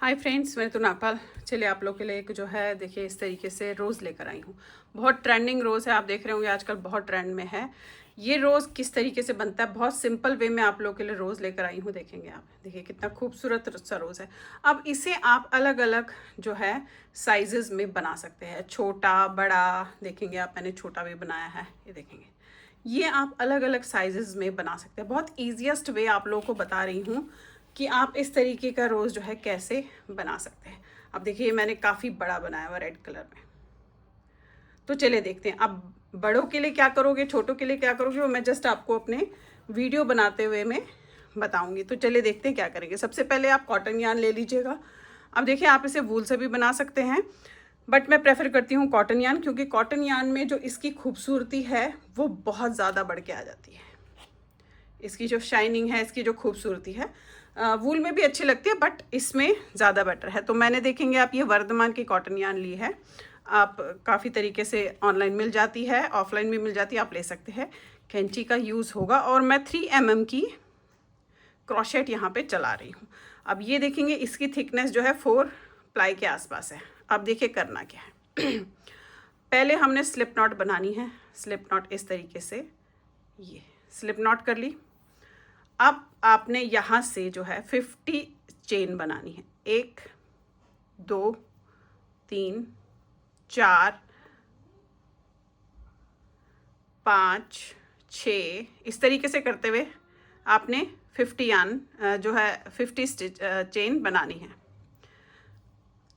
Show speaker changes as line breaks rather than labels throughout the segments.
Hi friends, मैं तो नागपाल। चलिए आप लोग के लिए एक जो है देखिए इस तरीके से रोज़ लेकर आई हूँ। बहुत ट्रेंडिंग रोज़ है, आप देख रहे होंगे आजकल बहुत ट्रेंड में है। ये रोज़ किस तरीके से बनता है, बहुत सिंपल वे में आप लोग के लिए रोज़ लेकर आई हूँ। देखेंगे आप, देखिए कितना खूबसूरत सा रोज़ है। अब इसे आप अलग अलग जो है साइजेस में बना सकते हैं, छोटा बड़ा। देखेंगे आप, मैंने छोटा भी बनाया है, ये देखेंगे। ये आप अलग अलग साइजेस में बना सकते हैं। बहुत ईजिएस्ट वे आप लोगों को बता रही हूँ कि आप इस तरीके का रोज़ जो है कैसे बना सकते हैं। अब देखिए मैंने काफ़ी बड़ा बनाया हुआ रेड कलर में। तो चलिए देखते हैं अब बड़ों के लिए क्या करोगे, छोटों के लिए क्या करोगे, वो मैं जस्ट आपको अपने वीडियो बनाते हुए मैं बताऊंगी। तो चलिए देखते हैं क्या करेंगे। सबसे पहले आप कॉटन यार्न ले लीजिएगा। अब देखिए आप इसे वूल से भी बना सकते हैं, बट मैं प्रेफर करती हूँ कॉटन यार्न, क्योंकि कॉटन यार्न में जो इसकी खूबसूरती है वो बहुत ज़्यादा बढ़ के आ जाती है। इसकी जो शाइनिंग है, इसकी जो खूबसूरती है, वूल में भी अच्छी लगती है बट इसमें ज़्यादा बेटर है। तो मैंने देखेंगे आप ये वर्धमान की कॉटन यार्न ली है। आप काफ़ी तरीके से ऑनलाइन मिल जाती है, ऑफलाइन भी मिल जाती है, आप ले सकते हैं। कैंची का यूज़ होगा और मैं 3 mm की क्रॉशेट यहाँ पे चला रही हूँ। अब ये देखेंगे इसकी थिकनेस जो है 4 प्लाई के आसपास है। अब देखिए करना क्या है। पहले हमने स्लिप नॉट बनानी है। स्लिप नॉट इस तरीके से, ये स्लिप नॉट कर ली। अब आपने यहाँ से जो है 50 चेन बनानी है। 1 2 3 4 5 6, इस तरीके से करते हुए आपने 50 यार्न जो है 50 स्टिच चेन बनानी है।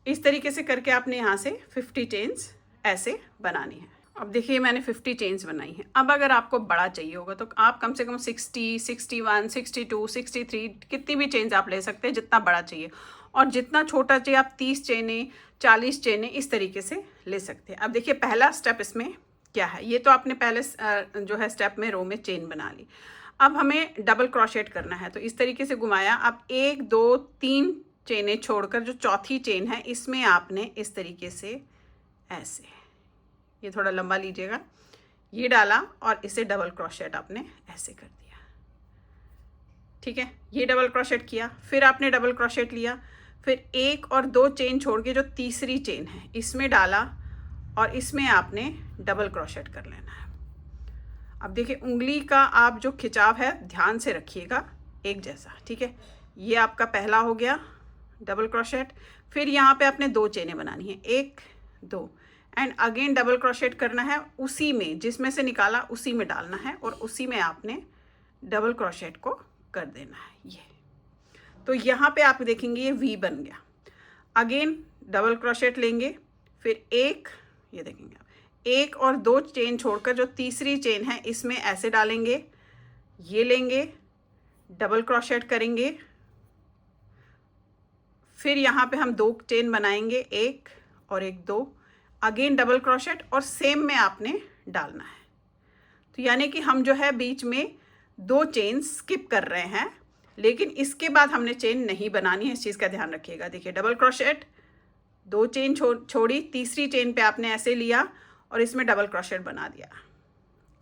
इस तरीके से करके आपने यहाँ से 50 चेन्स ऐसे बनानी है। अब देखिए मैंने 50 चेन्स बनाई हैं। अब अगर आपको बड़ा चाहिए होगा तो आप कम से कम 60, 61, 62, 63 कितनी भी चेन्स आप ले सकते हैं, जितना बड़ा चाहिए। और जितना छोटा चाहिए आप 30 चेनें, 40 चेनें इस तरीके से ले सकते हैं। अब देखिए पहला स्टेप इसमें क्या है। ये तो आपने पहले जो है स्टेप में रो में चेन बना ली। अब हमें डबल क्रोशेट करना है, तो इस तरीके से घुमाया। अब 1 2 3 चेनें छोड़कर जो चौथी चेन है इसमें आपने इस तरीके से ऐसे, ये थोड़ा लंबा लीजिएगा, ये डाला और इसे डबल क्रोशेट आपने ऐसे कर दिया। ठीक है, ये डबल क्रोशेट किया, फिर आपने डबल क्रोशेट लिया, फिर 1 और 2 चेन छोड़ के जो तीसरी चेन है इसमें डाला और इसमें आपने डबल क्रोशेट कर लेना है। अब देखिए उंगली का आप जो खिंचाव है ध्यान से रखिएगा, एक जैसा। ठीक है, ये आपका पहला हो गया डबल क्रोशेट। फिर यहाँ पे आपने 2 चेनें बनानी है, 1 2, एंड अगेन डबल क्रोशेट करना है। उसी में जिसमें से निकाला उसी में डालना है और उसी में आपने डबल क्रोशेट को कर देना है। ये तो यहाँ पे आप देखेंगे ये वी बन गया। अगेन डबल क्रोशेट लेंगे, फिर एक, ये देखेंगे आप, 1 और 2 चेन छोड़कर जो तीसरी चेन है इसमें ऐसे डालेंगे, ये लेंगे, डबल क्रोशेट करेंगे, फिर यहाँ पे हम 2 चेन बनाएंगे, 1 और 1 2, अगेन डबल क्रोशेट और सेम में आपने डालना है। तो यानी कि हम जो है बीच में 2 चेन स्किप कर रहे हैं, लेकिन इसके बाद हमने चेन नहीं बनानी है, इस चीज़ का ध्यान रखिएगा। देखिए डबल क्रोशेट, 2 चेन छोड़ी, तीसरी चेन पे आपने ऐसे लिया और इसमें डबल क्रोशेट बना दिया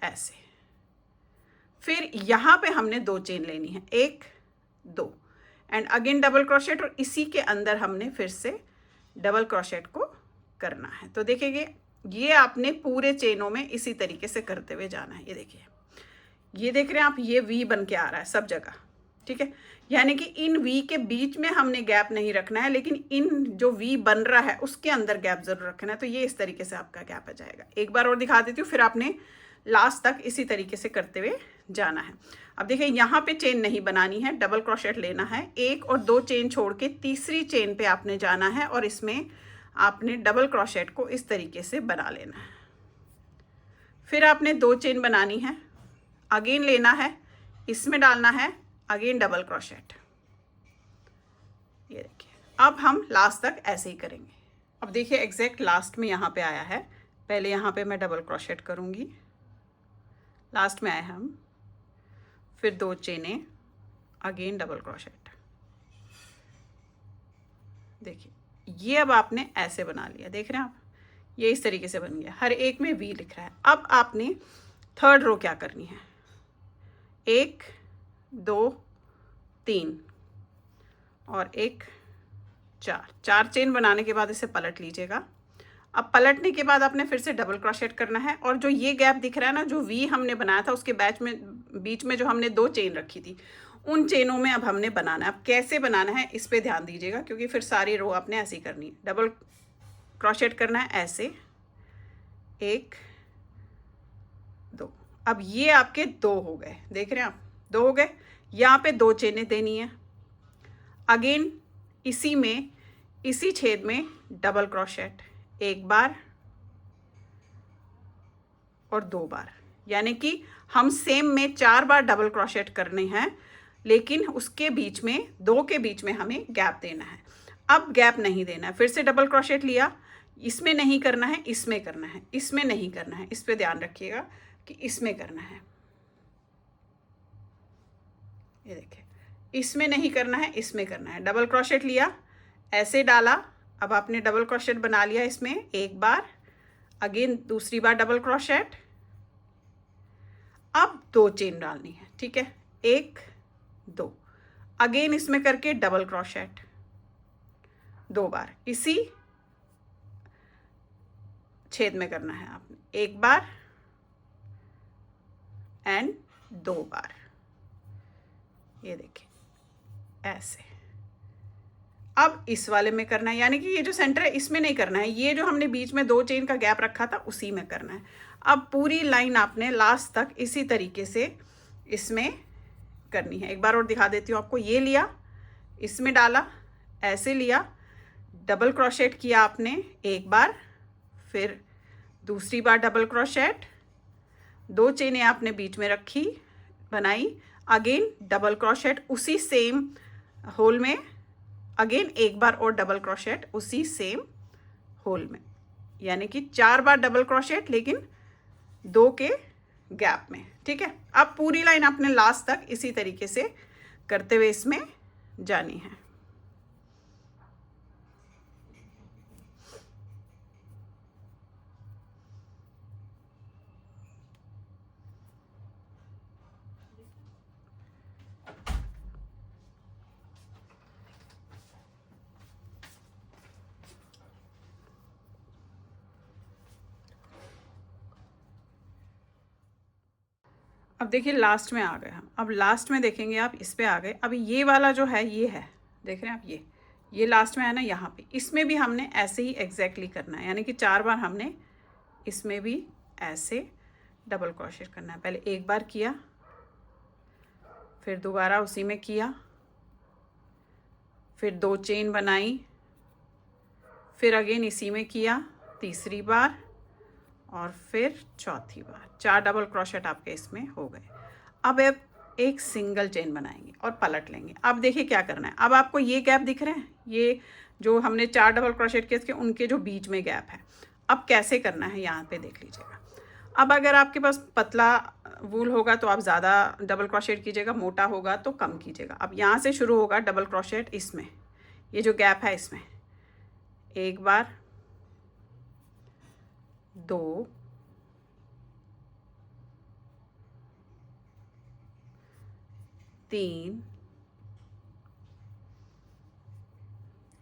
ऐसे। फिर यहाँ पे हमने 2 चेन लेनी है, 1 2, एंड अगेन डबल क्रोशेट, और इसी के अंदर हमने फिर से डबल क्रोशेट को करना है। तो देखिए ये आपने पूरे चेनों में इसी तरीके से करते हुए जाना है। ये देखिए, ये देख रहे हैं आप, ये वी बन के आ रहा है सब जगह। ठीक है, यानी कि इन वी के बीच में हमने गैप नहीं रखना है, लेकिन इन जो वी बन रहा है उसके अंदर गैप जरूर रखना है। तो ये इस तरीके से आपका गैप आ जाएगा। एक बार और दिखा देती हूँ, फिर आपने लास्ट तक इसी तरीके से करते हुए जाना है। अब देखिए यहाँ पे चेन नहीं बनानी है, डबल क्रोशेट लेना है, 1 और 2 चेन छोड़ के तीसरी चेन पे आपने जाना है और इसमें आपने डबल क्रोशेट को इस तरीके से बना लेना है। फिर आपने 2 चेन बनानी है, अगेन लेना है, इसमें डालना है, अगेन डबल क्रोशेट। ये देखिए, अब हम लास्ट तक ऐसे ही करेंगे। अब देखिए एग्जैक्ट लास्ट में यहाँ पे आया है। पहले यहाँ पे मैं डबल क्रोशेट करूँगी, लास्ट में आए हम, फिर 2 चेनें, अगेन डबल क्रोशेट। देखिए ये अब आपने ऐसे बना लिया, देख रहे हैं आप, ये इस तरीके से बन गया। हर एक में वी लिख रहा है। अब आपने थर्ड रो क्या करनी है, 1 2 3 और 1 चार चेन बनाने के बाद इसे पलट लीजिएगा। अब पलटने के बाद आपने फिर से डबल क्रोशेट करना है, और जो ये गैप दिख रहा है ना, जो वी हमने बनाया था उसके बीच में जो हमने 2 चेन रखी थी, उन चेनों में अब हमने बनाना है। अब कैसे बनाना है इस पे ध्यान दीजिएगा, क्योंकि फिर सारी रो आपने ऐसे ही करनी है। डबल क्रोशेट करना है ऐसे, 1 2। अब ये आपके 2 हो गए, देख रहे हैं आप, 2 हो गए। यहाँ पे 2 चेनें देनी है। अगेन इसी छेद में डबल क्रोशेट, 1 बार और 2 बार, यानी कि हम सेम में 4 बार डबल क्रोशेट करने हैं, लेकिन उसके बीच में 2 के बीच में हमें गैप देना है। अब गैप नहीं देना है, फिर से डबल क्रोशेट लिया, इसमें नहीं करना है, इसमें करना है, इसमें नहीं करना है, इस पे ध्यान रखिएगा कि इसमें करना है। ये देखिए, इसमें नहीं करना है, इसमें करना है। डबल क्रोशेट लिया, ऐसे डाला, अब आपने डबल क्रोशेट बना लिया इसमें 1 बार, अगेन दूसरी बार डबल क्रोशेट, अब 2 चेन डालनी है, ठीक है, 1 2, अगेन इसमें करके डबल क्रोशेट 2 बार, इसी छेद में करना है आपने, 1 बार एंड 2 बार। ये देखिए ऐसे। अब इस वाले में करना है, यानी कि ये जो सेंटर है इसमें नहीं करना है, ये जो हमने बीच में 2 चेन का गैप रखा था उसी में करना है। अब पूरी लाइन आपने लास्ट तक इसी तरीके से इसमें करनी है। एक बार और दिखा देती हूँ आपको। ये लिया, इसमें डाला, ऐसे लिया, डबल क्रोशेट किया आपने 1 बार, फिर दूसरी बार डबल क्रोशेट, 2 चेनें आपने बीच में रखी, बनाई, अगेन डबल क्रोशेट उसी सेम होल में, अगेन 1 बार और डबल क्रोशेट उसी सेम होल में, यानी कि 4 बार डबल क्रोशेट लेकिन 2 के गैप में, ठीक है। अब पूरी लाइन आपने लास्ट तक इसी तरीके से करते हुए इसमें जानी है। अब देखिए लास्ट में आ गए हम। अब लास्ट में देखेंगे आप, इस पे आ गए। अब ये वाला जो है ये है, देख रहे हैं आप, ये लास्ट में है ना, यहाँ पे इसमें भी हमने ऐसे ही एग्जैक्टली करना है, यानी कि 4 बार हमने इसमें भी ऐसे डबल क्रोशेट करना है। पहले 1 बार किया, फिर दोबारा उसी में किया, फिर 2 चेन बनाई, फिर अगेन इसी में किया तीसरी बार, और फिर चौथी बार। 4 डबल क्रोशेट आपके इसमें हो गए। अब एक सिंगल चेन बनाएंगे और पलट लेंगे। अब देखिए क्या करना है। अब आपको ये गैप दिख रहे हैं, ये जो हमने 4 डबल क्रोशेट किए थे उनके जो बीच में गैप है। अब कैसे करना है यहाँ पे देख लीजिएगा। अब अगर आपके पास पतला वूल होगा तो आप ज़्यादा डबल क्रोशेट कीजिएगा, मोटा होगा तो कम कीजिएगा। अब यहाँ से शुरू होगा डबल क्रोशेट, इसमें ये जो गैप है इसमें 1 बार, 2, 3,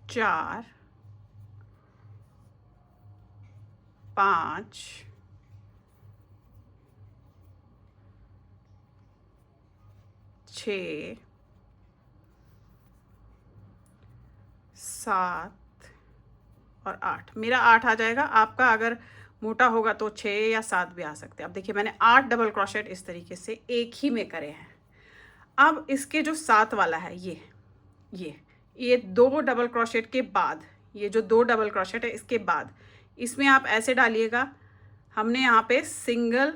4, 5, 6, 7 और 8। मेरा 8 आ जाएगा, आपका अगर मोटा होगा तो 6 या 7 भी आ सकते हैं। अब देखिए मैंने 8 डबल क्रोशेट इस तरीके से एक ही में करे हैं। अब इसके जो 7 वाला है ये 2 डबल क्रोशेट के बाद, ये जो 2 डबल क्रोशेट है इसके बाद इसमें आप ऐसे डालिएगा। हमने यहाँ पे सिंगल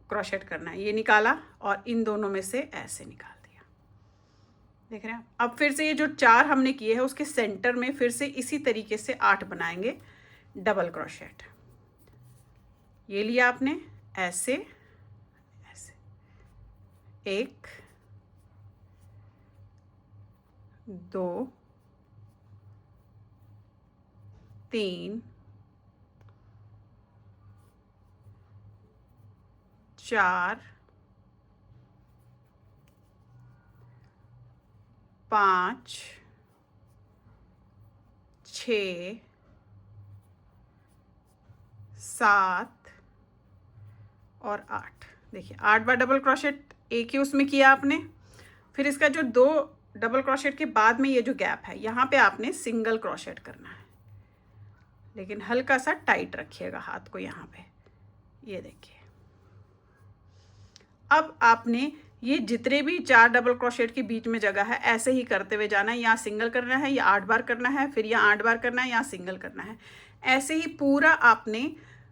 क्रोशेट करना है, ये निकाला और इन दोनों में से ऐसे निकाल दिया, देख रहे हैं। अब फिर से ये जो 4 हमने किए हैं उसके सेंटर में फिर से इसी तरीके से 8 बनाएंगे डबल क्रोशेट। ये लिया आपने ऐसे ऐसे, 1 2 3 4 5 6 7 और 8। देखिए 8 बार डबल क्रोशेट एक ही उसमें किया आपने। फिर इसका जो 2 डबल क्रोशेट के बाद में ये जो गैप है यहाँ पे आपने सिंगल क्रोशेट करना है, लेकिन हल्का सा टाइट रखिएगा हाथ को यहाँ पे। ये देखिए अब आपने ये जितने भी 4 डबल क्रोशेट के बीच में जगह है ऐसे ही करते हुए जाना है। यहाँ सिंगल करना है, या 8 बार करना है, फिर यहाँ 8 बार करना है, यहाँ सिंगल करना है। ऐसे ही पूरा आपने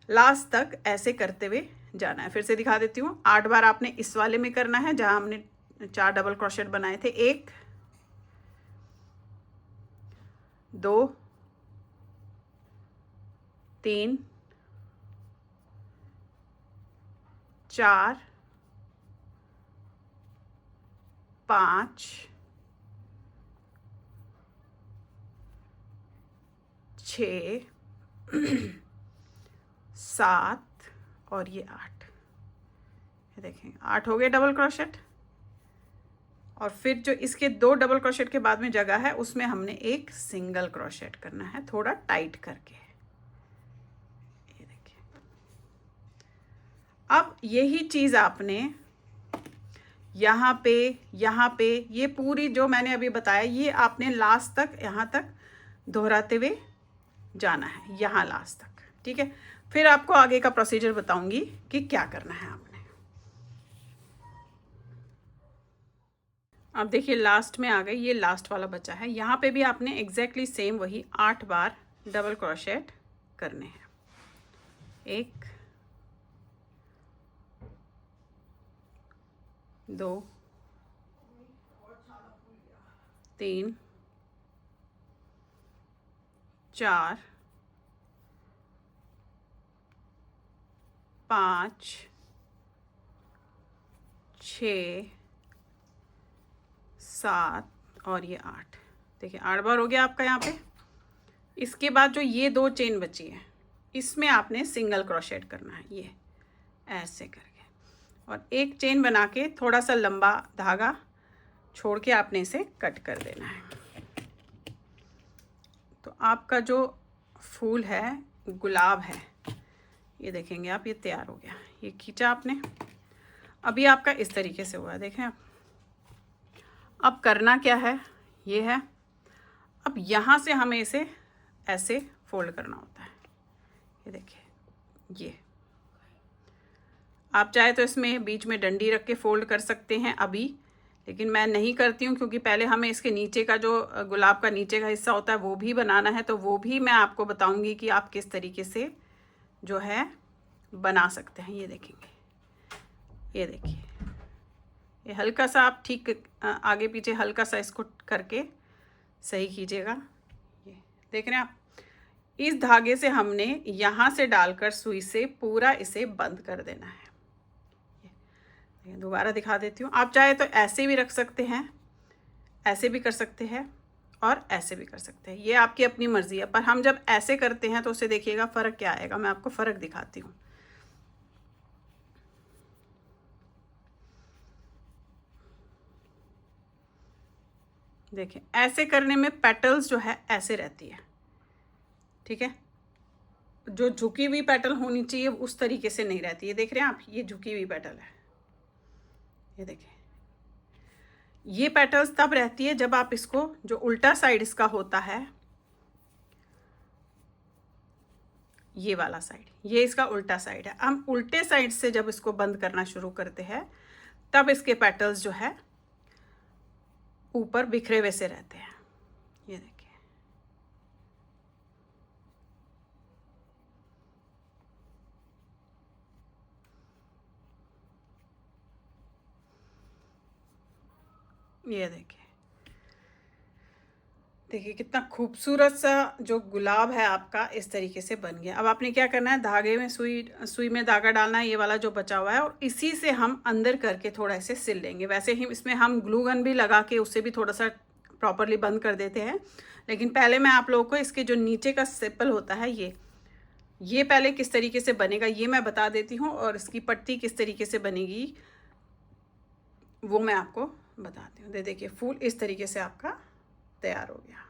लास्ट तक ऐसे करते हुए जाना है। फिर से दिखा देती हूँ। 8 बार आपने इस वाले में करना है जहाँ हमने 4 डबल क्रोशेट बनाए थे। 1 2 3 4 5 6 7 और ये 8। ये देखें 8 हो गए डबल क्रोशेट। और फिर जो इसके 2 डबल क्रोशेट के बाद में जगह है उसमें हमने एक सिंगल क्रोशेट करना है, थोड़ा टाइट करके। ये देखिए अब यही चीज़ आपने यहाँ पे ये पूरी जो मैंने अभी बताया ये आपने लास्ट तक यहाँ तक दोहराते हुए जाना है, यहाँ लास्ट तक। ठीक है, फिर आपको आगे का प्रोसीजर बताऊंगी कि क्या करना है आपने। अब देखिए लास्ट में आ गई, ये लास्ट वाला बचा है। यहाँ पे भी आपने एग्जैक्टली सेम वही 8 बार डबल क्रोशेट करने हैं। 1 2 3 4 5 6 7 और ये 8। देखिए 8 बार हो गया आपका यहाँ पे। इसके बाद जो ये 2 चेन बची है इसमें आपने सिंगल क्रोशेट करना है, ये ऐसे करके, और एक चेन बना के थोड़ा सा लंबा धागा छोड़ के आपने इसे कट कर देना है। तो आपका जो फूल है, गुलाब है, ये देखेंगे आप, ये तैयार हो गया। ये खींचा आपने, अभी आपका इस तरीके से हुआ है। देखें आप, अब करना क्या है, ये है। अब यहाँ से हमें इसे ऐसे फोल्ड करना होता है। ये देखिए, ये आप चाहे तो इसमें बीच में डंडी रख के फोल्ड कर सकते हैं अभी, लेकिन मैं नहीं करती हूँ क्योंकि पहले हमें इसके नीचे का जो गुलाब का नीचे का हिस्सा होता है वो भी बनाना है। तो वो भी मैं आपको बताऊँगी कि आप किस तरीके से जो है बना सकते हैं। ये देखेंगे, ये देखिए, ये हल्का सा आप ठीक आगे पीछे हल्का सा इसको करके सही कीजिएगा। ये देख रहे हैं आप, इस धागे से हमने यहाँ से डालकर सुई से पूरा इसे बंद कर देना है। दोबारा दिखा देती हूँ। आप चाहे तो ऐसे भी रख सकते हैं, ऐसे भी कर सकते हैं और ऐसे भी कर सकते हैं, ये आपकी अपनी मर्जी है। पर हम जब ऐसे करते हैं तो उससे देखिएगा फ़र्क क्या आएगा। मैं आपको फ़र्क दिखाती हूँ। देखिए ऐसे करने में पेटल्स जो है ऐसे रहती है, ठीक है। जो झुकी हुई पेटल होनी चाहिए उस तरीके से नहीं रहती है। देख रहे हैं आप, ये झुकी हुई पेटल है। ये देखिए, ये पेटल्स तब रहती है जब आप इसको, जो उल्टा साइड इसका होता है, ये वाला साइड, ये इसका उल्टा साइड है। हम उल्टे साइड से जब इसको बंद करना शुरू करते हैं तब इसके पेटल्स जो है ऊपर बिखरे हुए से रहते हैं। ये देखिए, ये देखिए, देखिए कितना खूबसूरत सा जो गुलाब है आपका इस तरीके से बन गया। अब आपने क्या करना है, धागे में सुई में धागा डालना है, ये वाला जो बचा हुआ है, और इसी से हम अंदर करके थोड़ा ऐसे सिल लेंगे। वैसे ही इसमें हम ग्लू गन भी लगा के उससे भी थोड़ा सा प्रॉपरली बंद कर देते हैं, लेकिन पहले मैं आप लोगों को इसके जो नीचे का सिपल होता है ये पहले किस तरीके से बनेगा ये मैं बता देती हूँ, और इसकी पट्टी किस तरीके से बनेगी वो मैं आपको बताती हूँ। देखिए फूल इस तरीके से आपका तैयार हो गया।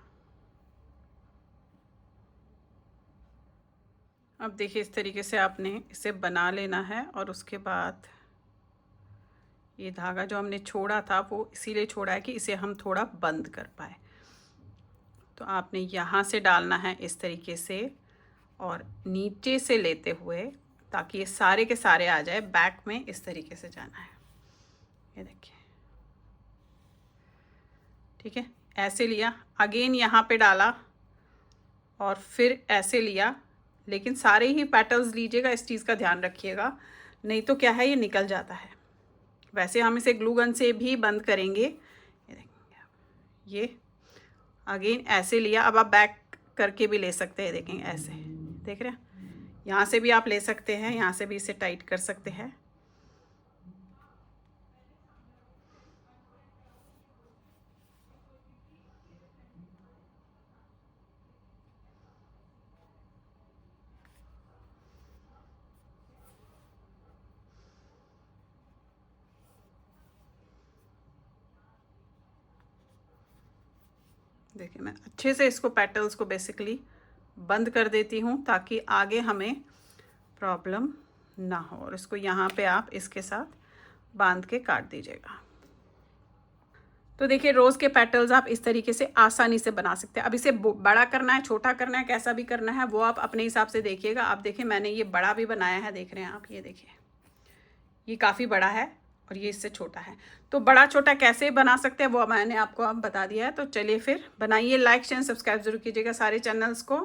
अब देखिए इस तरीके से आपने इसे बना लेना है और उसके बाद ये धागा जो हमने छोड़ा था वो इसीलिए छोड़ा है कि इसे हम थोड़ा बंद कर पाए। तो आपने यहाँ से डालना है इस तरीके से और नीचे से लेते हुए ताकि ये सारे के सारे आ जाए, बैक में इस तरीके से जाना है। ये देखिए, ठीक है, ऐसे लिया, अगेन यहाँ पे डाला और फिर ऐसे लिया, लेकिन सारे ही पेटल्स लीजिएगा, इस चीज़ का ध्यान रखिएगा, नहीं तो क्या है ये निकल जाता है। वैसे हम इसे ग्लू गन से भी बंद करेंगे। ये देखेंगे, ये अगेन ऐसे लिया, अब आप बैक करके भी ले सकते हैं, देखेंगे ऐसे, देख रहे हैं, यहाँ से भी आप ले सकते हैं, यहाँ से भी इसे टाइट कर सकते हैं। देखिए मैं अच्छे से इसको पेटल्स को बेसिकली बंद कर देती हूँ ताकि आगे हमें प्रॉब्लम ना हो। और इसको यहाँ पे आप इसके साथ बांध के काट दीजिएगा। तो देखिए रोज़ के पेटल्स आप इस तरीके से आसानी से बना सकते हैं। अब इसे बड़ा करना है, छोटा करना है, कैसा भी करना है वो आप अपने हिसाब से देखिएगा। आप देखिए मैंने ये बड़ा भी बनाया है, देख रहे हैं आप, ये देखिए ये काफ़ी बड़ा है और ये इससे छोटा है। तो बड़ा छोटा कैसे बना सकते हैं वो मैंने आपको अब बता दिया है। तो चलिए फिर बनाइए, लाइक शेयर सब्सक्राइब जरूर कीजिएगा सारे चैनल्स को।